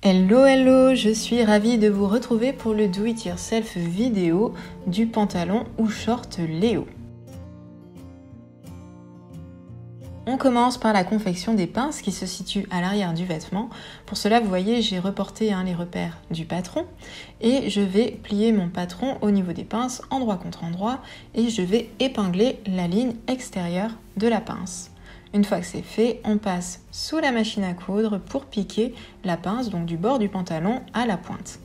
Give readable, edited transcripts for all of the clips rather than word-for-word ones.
Hello hello, je suis ravie de vous retrouver pour le Do It Yourself vidéo du pantalon ou short Léo. On commence par la confection des pinces qui se situent à l'arrière du vêtement. Pour cela, vous voyez, j'ai reporté les repères du patron et je vais plier mon patron au niveau des pinces endroit contre endroit et je vais épingler la ligne extérieure de la pince. Une fois que c'est fait, on passe sous la machine à coudre pour piquer la pince, donc du bord du pantalon à la pointe.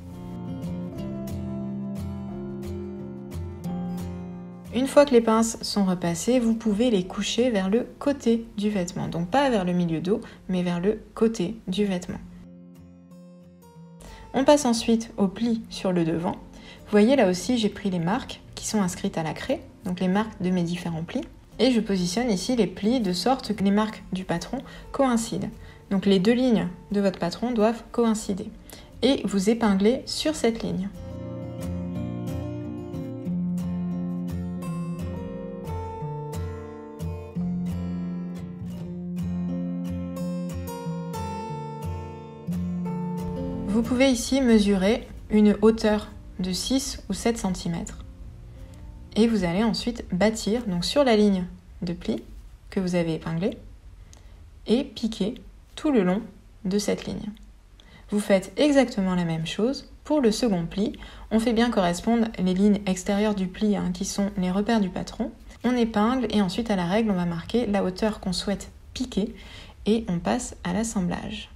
Une fois que les pinces sont repassées, vous pouvez les coucher vers le côté du vêtement. Donc pas vers le milieu dos, mais vers le côté du vêtement. On passe ensuite au pli sur le devant. Vous voyez là aussi, j'ai pris les marques qui sont inscrites à la craie, donc les marques de mes différents plis. Et je positionne ici les plis de sorte que les marques du patron coïncident. Donc les deux lignes de votre patron doivent coïncider. Et vous épinglez sur cette ligne. Vous pouvez ici mesurer une hauteur de 6 ou 7 cm. Et vous allez ensuite bâtir donc sur la ligne de pli que vous avez épinglée et piquer tout le long de cette ligne. Vous faites exactement la même chose pour le second pli. On fait bien correspondre les lignes extérieures du pli qui sont les repères du patron. On épingle et ensuite à la règle on va marquer la hauteur qu'on souhaite piquer et on passe à l'assemblage.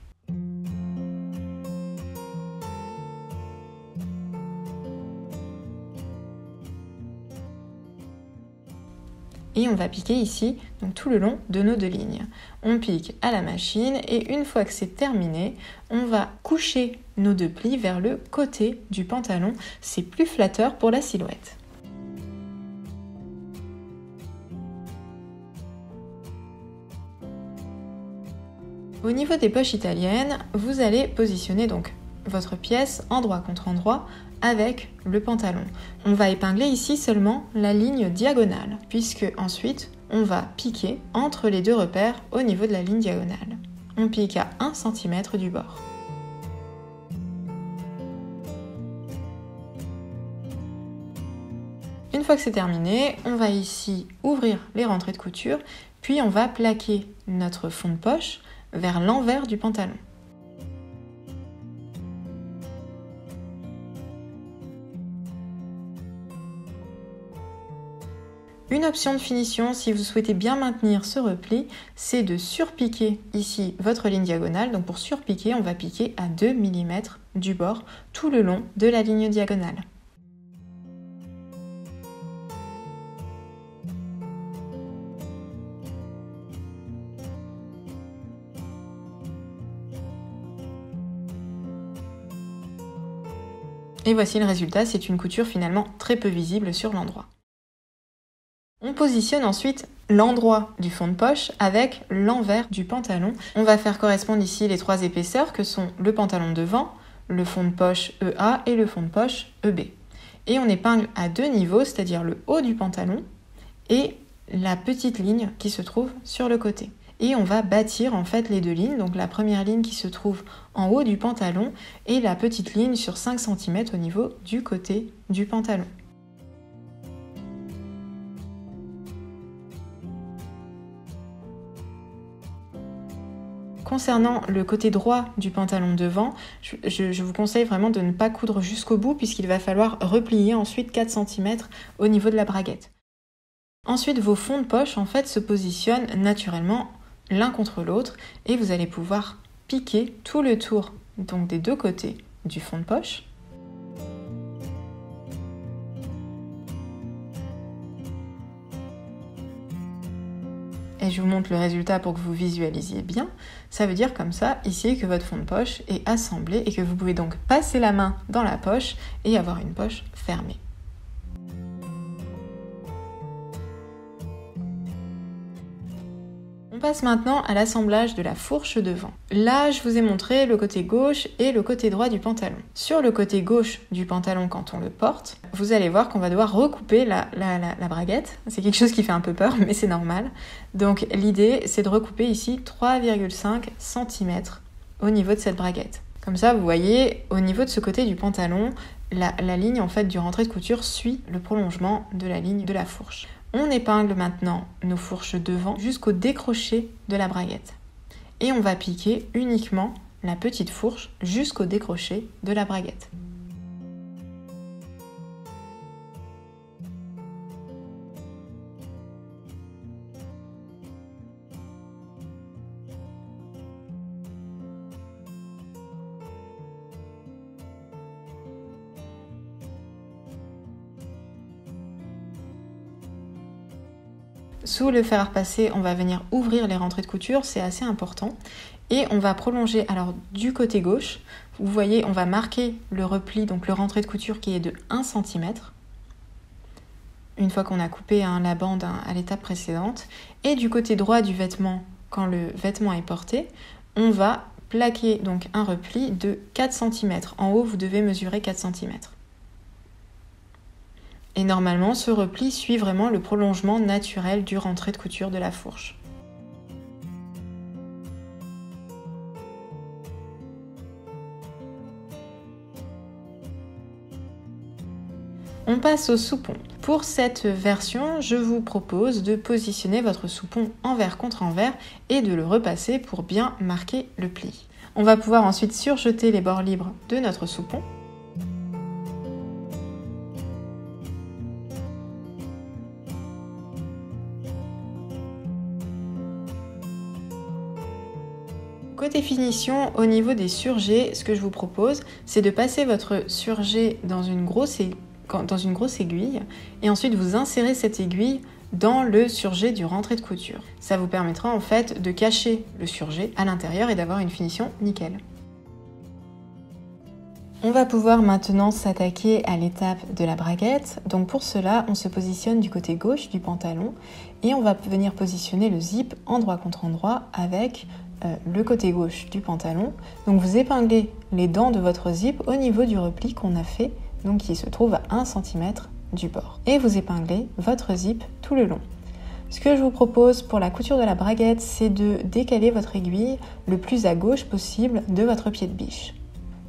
Et on va piquer ici donc tout le long de nos deux lignes. On pique à la machine et une fois que c'est terminé, on va coucher nos deux plis vers le côté du pantalon. C'est plus flatteur pour la silhouette. Au niveau des poches italiennes, vous allez positionner donc votre pièce endroit contre endroit avec le pantalon. On va épingler ici seulement la ligne diagonale, puisque ensuite on va piquer entre les deux repères au niveau de la ligne diagonale. On pique à 1 cm du bord. Une fois que c'est terminé, on va ici ouvrir les rentrées de couture, puis on va plaquer notre fond de poche vers l'envers du pantalon. Une option de finition, si vous souhaitez bien maintenir ce repli, c'est de surpiquer ici votre ligne diagonale. Donc pour surpiquer, on va piquer à 2 mm du bord tout le long de la ligne diagonale. Et voici le résultat, c'est une couture finalement très peu visible sur l'endroit. On positionne ensuite l'endroit du fond de poche avec l'envers du pantalon. On va faire correspondre ici les trois épaisseurs que sont le pantalon devant, le fond de poche EA et le fond de poche EB. Et on épingle à deux niveaux, c'est-à-dire le haut du pantalon et la petite ligne qui se trouve sur le côté. Et on va bâtir en fait les deux lignes, donc la première ligne qui se trouve en haut du pantalon et la petite ligne sur 5 cm au niveau du côté du pantalon. Concernant le côté droit du pantalon devant, je vous conseille vraiment de ne pas coudre jusqu'au bout puisqu'il va falloir replier ensuite 4 cm au niveau de la braguette. Ensuite, vos fonds de poche en fait se positionnent naturellement l'un contre l'autre et vous allez pouvoir piquer tout le tour donc des deux côtés du fond de poche. Et je vous montre le résultat pour que vous visualisiez bien. Ça veut dire comme ça, ici, que votre fond de poche est assemblé et que vous pouvez donc passer la main dans la poche et avoir une poche fermée. On passe maintenant à l'assemblage de la fourche devant. Là, je vous ai montré le côté gauche et le côté droit du pantalon. Sur le côté gauche du pantalon, quand on le porte, vous allez voir qu'on va devoir recouper la braguette. C'est quelque chose qui fait un peu peur, mais c'est normal. Donc l'idée, c'est de recouper ici 3,5 cm au niveau de cette braguette. Comme ça, vous voyez, au niveau de ce côté du pantalon, la ligne en fait du rentré de couture suit le prolongement de la ligne de la fourche. On épingle maintenant nos fourches devant jusqu'au décroché de la braguette. Et on va piquer uniquement la petite fourche jusqu'au décroché de la braguette. Sous le fer à repasser, on va venir ouvrir les rentrées de couture, c'est assez important. Et on va prolonger, alors du côté gauche, vous voyez, on va marquer le repli, donc le rentré de couture qui est de 1 cm. Une fois qu'on a coupé la bande à l'étape précédente. Et du côté droit du vêtement, quand le vêtement est porté, on va plaquer donc un repli de 4 cm. En haut, vous devez mesurer 4 cm. Et normalement, ce repli suit vraiment le prolongement naturel du rentré de couture de la fourche. On passe au soupon. Pour cette version, je vous propose de positionner votre soupon envers contre envers et de le repasser pour bien marquer le pli. On va pouvoir ensuite surjeter les bords libres de notre soupon. Côté finition, au niveau des surjets, ce que je vous propose, c'est de passer votre surjet dans une grosse aiguille et ensuite vous insérez cette aiguille dans le surjet du rentré de couture. Ça vous permettra en fait de cacher le surjet à l'intérieur et d'avoir une finition nickel. On va pouvoir maintenant s'attaquer à l'étape de la braguette. Donc pour cela, on se positionne du côté gauche du pantalon et on va venir positionner le zip endroit contre endroit avec le côté gauche du pantalon. Donc vous épinglez les dents de votre zip au niveau du repli qu'on a fait, donc qui se trouve à 1 cm du bord. Et vous épinglez votre zip tout le long. Ce que je vous propose pour la couture de la braguette, c'est de décaler votre aiguille le plus à gauche possible de votre pied de biche.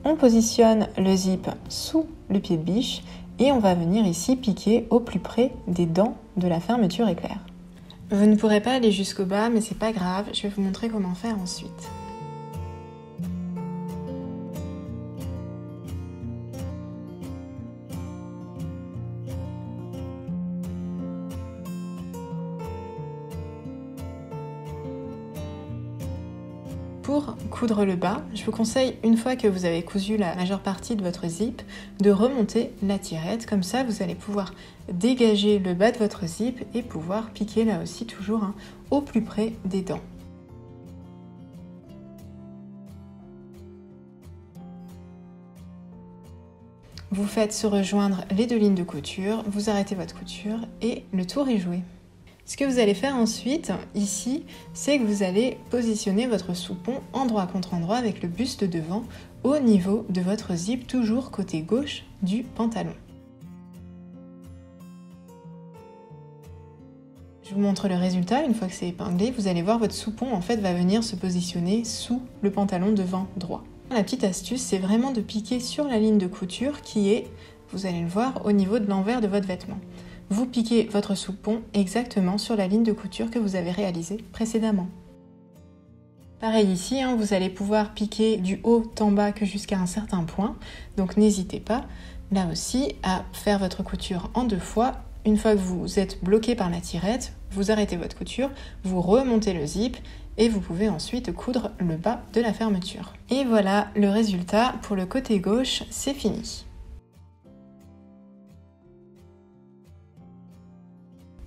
On positionne le zip sous le pied de biche et on va venir ici piquer au plus près des dents de la fermeture éclair. Vous ne pourrez pas aller jusqu'au bas, mais c'est pas grave, je vais vous montrer comment faire ensuite. Pour coudre le bas, je vous conseille, une fois que vous avez cousu la majeure partie de votre zip, de remonter la tirette. Comme ça, vous allez pouvoir dégager le bas de votre zip et pouvoir piquer là aussi toujours au plus près des dents. Vous faites se rejoindre les deux lignes de couture, vous arrêtez votre couture et le tour est joué. Ce que vous allez faire ensuite, ici, c'est que vous allez positionner votre soupon endroit contre endroit avec le buste devant au niveau de votre zip, toujours côté gauche du pantalon. Je vous montre le résultat. Une fois que c'est épinglé, vous allez voir votre soupon en fait va venir se positionner sous le pantalon devant droit. La petite astuce, c'est vraiment de piquer sur la ligne de couture qui est, vous allez le voir, au niveau de l'envers de votre vêtement. Vous piquez votre soupon exactement sur la ligne de couture que vous avez réalisée précédemment. Pareil ici, vous allez pouvoir piquer du haut en bas que jusqu'à un certain point, donc n'hésitez pas, là aussi, à faire votre couture en 2 fois. Une fois que vous êtes bloqué par la tirette, vous arrêtez votre couture, vous remontez le zip et vous pouvez ensuite coudre le bas de la fermeture. Et voilà le résultat pour le côté gauche, c'est fini.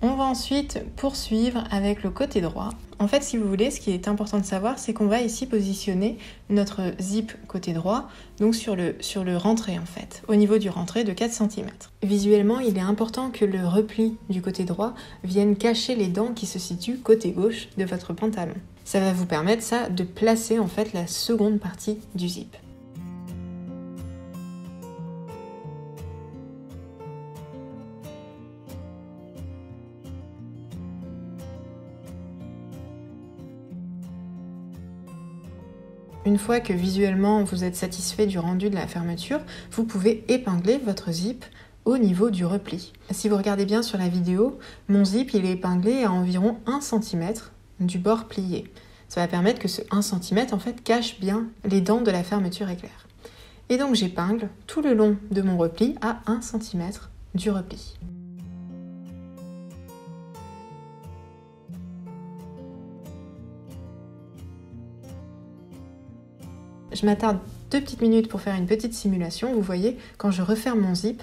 On va ensuite poursuivre avec le côté droit. En fait, si vous voulez, ce qui est important de savoir, c'est qu'on va ici positionner notre zip côté droit, donc sur le rentré en fait, au niveau du rentré de 4 cm. Visuellement, il est important que le repli du côté droit vienne cacher les dents qui se situent côté gauche de votre pantalon. Ça va vous permettre de placer en fait la seconde partie du zip. une fois que visuellement vous êtes satisfait du rendu de la fermeture, vous pouvez épingler votre zip au niveau du repli. Si vous regardez bien sur la vidéo, mon zip il est épinglé à environ 1 cm du bord plié. Ça va permettre que ce 1 cm en fait cache bien les dents de la fermeture éclair. Et donc j'épingle tout le long de mon repli à 1 cm du repli. Je m'attarde 2 petites minutes pour faire une petite simulation. Vous voyez, quand je referme mon zip,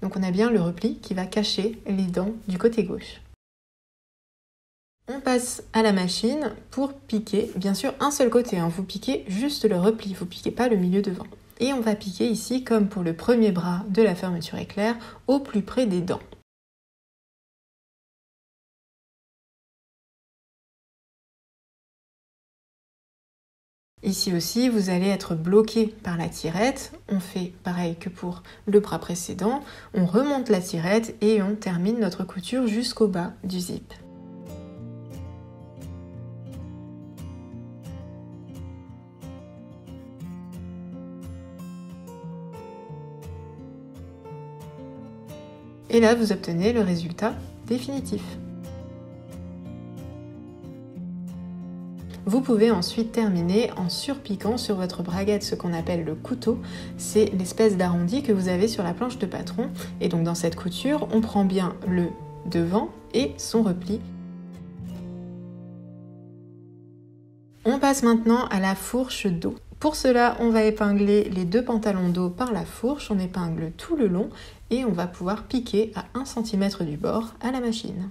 donc on a bien le repli qui va cacher les dents du côté gauche. On passe à la machine pour piquer, bien sûr un seul côté, vous piquez juste le repli, vous piquez pas le milieu devant. Et on va piquer ici, comme pour le premier bras de la fermeture éclair, au plus près des dents. Ici aussi, vous allez être bloqué par la tirette. On fait pareil que pour le bras précédent. On remonte la tirette et on termine notre couture jusqu'au bas du zip. Et là, vous obtenez le résultat définitif. Vous pouvez ensuite terminer en surpiquant sur votre braguette ce qu'on appelle le couteau. C'est l'espèce d'arrondi que vous avez sur la planche de patron. Et donc dans cette couture, on prend bien le devant et son repli. On passe maintenant à la fourche dos. Pour cela, on va épingler les 2 pantalons dos par la fourche. On épingle tout le long et on va pouvoir piquer à 1 cm du bord à la machine.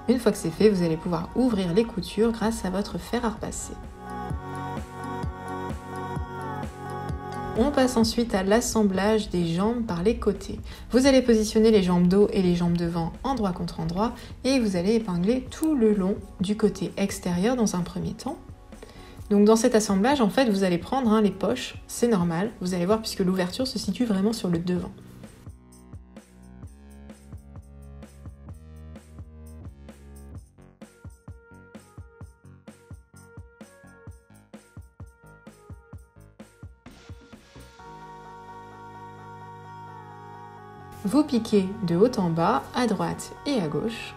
Une fois que c'est fait, vous allez pouvoir ouvrir les coutures grâce à votre fer à repasser. On passe ensuite à l'assemblage des jambes par les côtés. Vous allez positionner les jambes dos et les jambes devant endroit contre endroit et vous allez épingler tout le long du côté extérieur dans un premier temps. Donc dans cet assemblage, en fait, vous allez prendre les poches, c'est normal, vous allez voir puisque l'ouverture se situe vraiment sur le devant. Vous piquez de haut en bas, à droite et à gauche.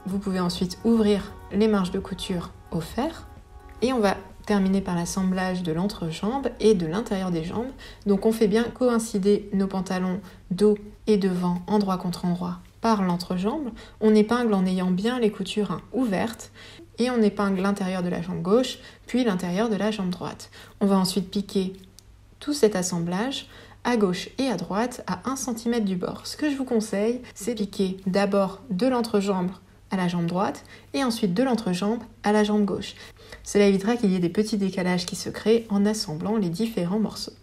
Vous pouvez ensuite ouvrir les marges de couture au fer et on va terminer par l'assemblage de l'entrejambe et de l'intérieur des jambes. Donc on fait bien coïncider nos pantalons dos et devant endroit contre endroit par l'entrejambe. On épingle en ayant bien les coutures ouvertes et on épingle l'intérieur de la jambe gauche puis l'intérieur de la jambe droite. On va ensuite piquer tout cet assemblage à gauche et à droite à 1 cm du bord. Ce que je vous conseille, c'est piquer d'abord de l'entrejambe à la jambe droite et ensuite de l'entrejambe à la jambe gauche. Cela évitera qu'il y ait des petits décalages qui se créent en assemblant les différents morceaux.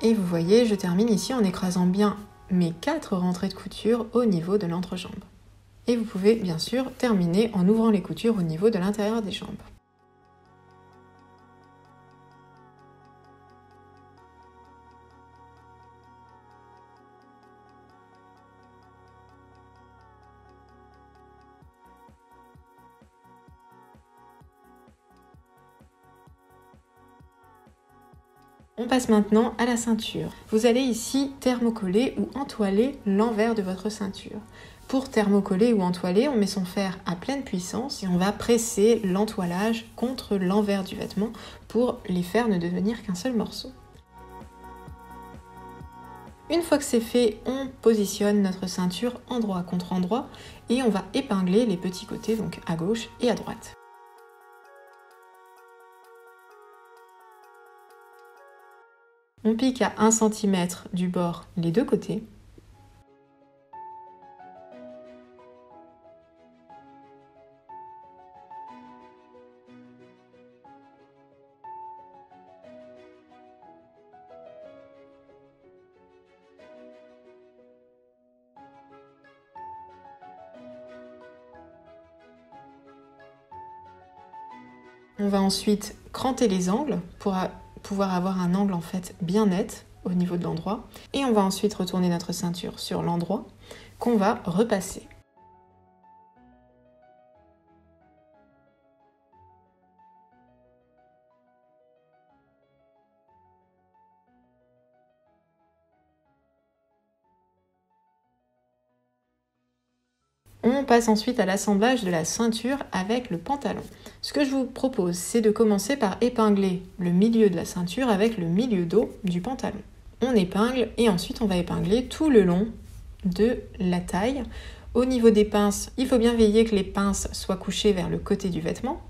Et vous voyez, je termine ici en écrasant bien mes 4 rentrées de couture au niveau de l'entrejambe. Et vous pouvez bien sûr terminer en ouvrant les coutures au niveau de l'intérieur des jambes. On passe maintenant à la ceinture. Vous allez ici thermocoller ou entoiler l'envers de votre ceinture. Pour thermocoller ou entoiler, on met son fer à pleine puissance et on va presser l'entoilage contre l'envers du vêtement pour les faire ne devenir qu'un seul morceau. Une fois que c'est fait, on positionne notre ceinture endroit contre endroit et on va épingler les petits côtés, donc à gauche et à droite. On pique à 1 cm du bord les deux côtés. On va ensuite cranter les angles pour pouvoir avoir un angle en fait bien net au niveau de l'endroit. Et on va ensuite retourner notre ceinture sur l'endroit qu'on va repasser. On passe ensuite à l'assemblage de la ceinture avec le pantalon. Ce que je vous propose, c'est de commencer par épingler le milieu de la ceinture avec le milieu dos du pantalon. On épingle et ensuite on va épingler tout le long de la taille. Au niveau des pinces, il faut bien veiller que les pinces soient couchées vers le côté du vêtement.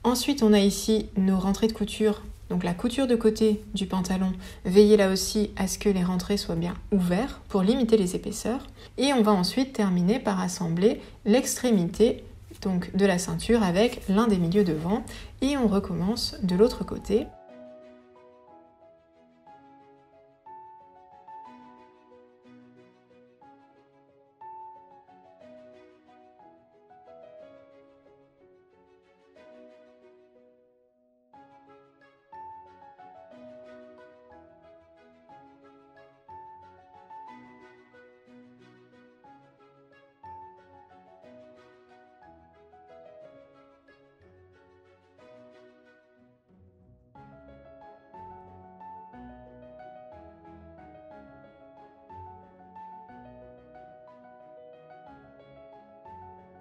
Ensuite, on a ici nos rentrées de couture, donc la couture de côté du pantalon. Veillez là aussi à ce que les rentrées soient bien ouvertes pour limiter les épaisseurs. Et on va ensuite terminer par assembler l'extrémité donc de la ceinture avec l'un des milieux devant. Et on recommence de l'autre côté.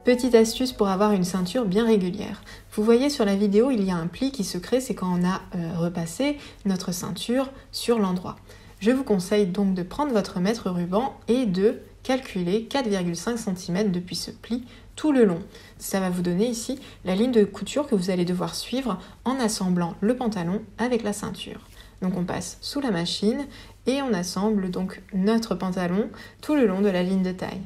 Petite astuce pour avoir une ceinture bien régulière. Vous voyez sur la vidéo, il y a un pli qui se crée, c'est quand on a repassé notre ceinture sur l'endroit. Je vous conseille donc de prendre votre mètre ruban et de calculer 4,5 cm depuis ce pli tout le long. Ça va vous donner ici la ligne de couture que vous allez devoir suivre en assemblant le pantalon avec la ceinture. Donc on passe sous la machine et on assemble donc notre pantalon tout le long de la ligne de taille.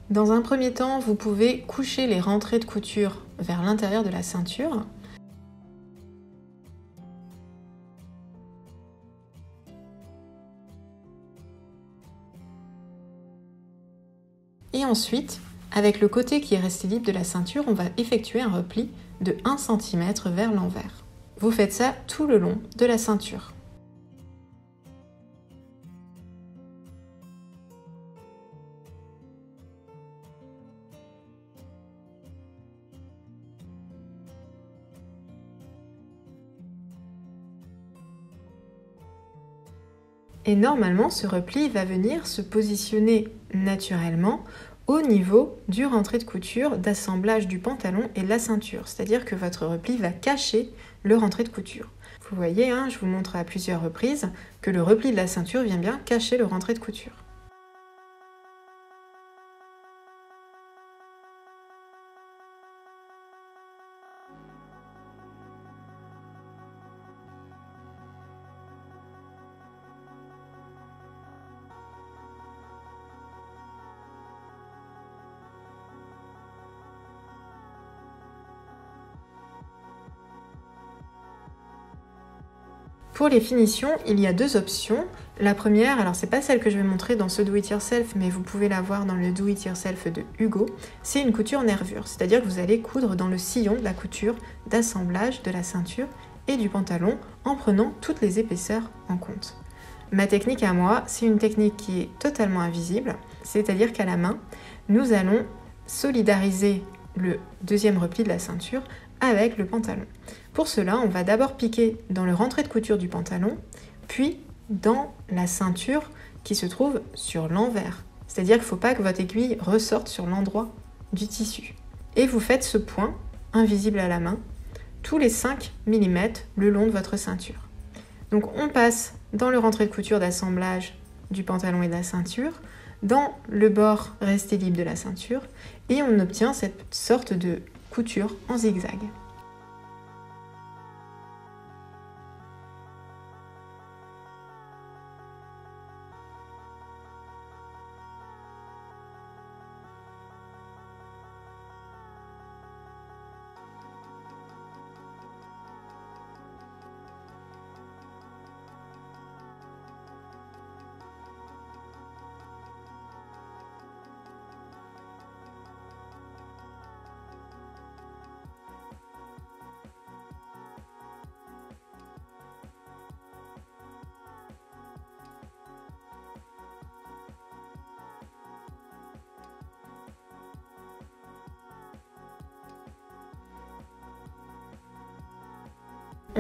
Dans un premier temps, vous pouvez coucher les rentrées de couture vers l'intérieur de la ceinture. Et ensuite, avec le côté qui est resté libre de la ceinture, on va effectuer un repli de 1 cm vers l'envers. Vous faites ça tout le long de la ceinture. Et normalement, ce repli va venir se positionner naturellement au niveau du rentré de couture d'assemblage du pantalon et de la ceinture. C'est-à-dire que votre repli va cacher le rentré de couture. Vous voyez, je vous montre à plusieurs reprises que le repli de la ceinture vient bien cacher le rentré de couture. Pour les finitions, il y a deux options. La première, alors c'est pas celle que je vais montrer dans ce Do It Yourself, mais vous pouvez la voir dans le Do It Yourself de Hugo, c'est une couture nervure, c'est-à-dire que vous allez coudre dans le sillon de la couture d'assemblage de la ceinture et du pantalon en prenant toutes les épaisseurs en compte. Ma technique à moi, c'est une technique qui est totalement invisible, c'est-à-dire qu'à la main, nous allons solidariser le deuxième repli de la ceinture avec le pantalon. Pour cela, on va d'abord piquer dans le rentré de couture du pantalon, puis dans la ceinture qui se trouve sur l'envers. C'est-à-dire qu'il ne faut pas que votre aiguille ressorte sur l'endroit du tissu. Et vous faites ce point, invisible à la main, tous les 5 mm le long de votre ceinture. Donc on passe dans le rentré de couture d'assemblage du pantalon et de la ceinture, dans le bord resté libre de la ceinture, et on obtient cette sorte de couture en zigzag.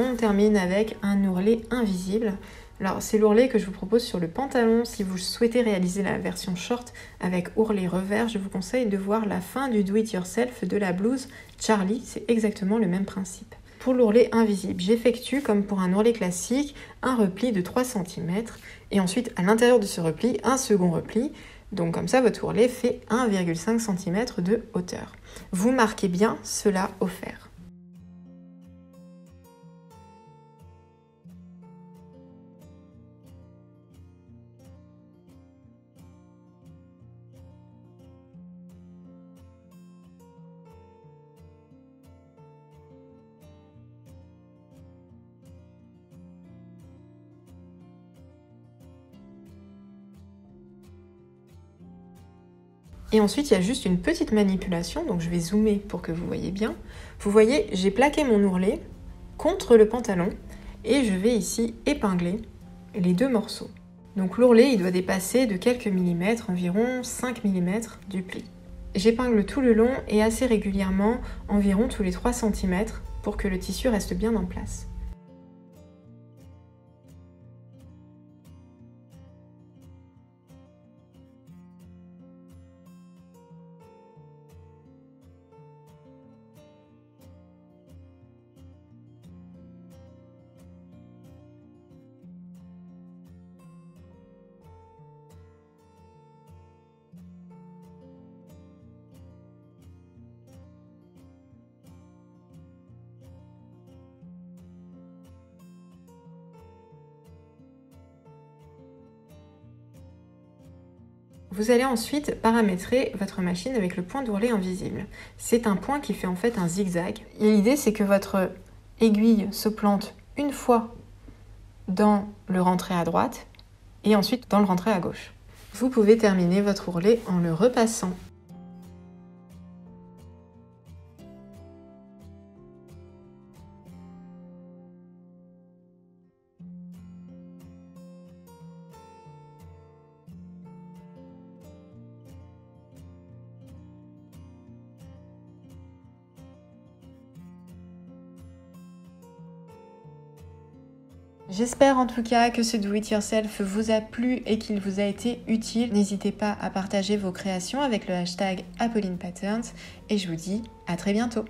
On termine avec un ourlet invisible. Alors c'est l'ourlet que je vous propose sur le pantalon. Si vous souhaitez réaliser la version short avec ourlet revers, je vous conseille de voir la fin du Do It Yourself de la blouse Charlie. C'est exactement le même principe. Pour l'ourlet invisible, j'effectue, comme pour un ourlet classique, un repli de 3 cm et ensuite à l'intérieur de ce repli, un second repli. Donc comme ça, votre ourlet fait 1,5 cm de hauteur. Vous marquez bien cela au fer. Et ensuite, il y a juste une petite manipulation, donc je vais zoomer pour que vous voyez bien. Vous voyez, j'ai plaqué mon ourlet contre le pantalon et je vais ici épingler les deux morceaux. Donc l'ourlet, il doit dépasser de quelques millimètres, environ 5 mm du pli. J'épingle tout le long et assez régulièrement, environ tous les 3 cm, pour que le tissu reste bien en place. Vous allez ensuite paramétrer votre machine avec le point d'ourlet invisible. C'est un point qui fait en fait un zigzag. Et l'idée, c'est que votre aiguille se plante une fois dans le rentré à droite et ensuite dans le rentré à gauche. Vous pouvez terminer votre ourlet en le repassant. J'espère en tout cas que ce Do It Yourself vous a plu et qu'il vous a été utile. N'hésitez pas à partager vos créations avec le hashtag ApollinePatterns et je vous dis à très bientôt.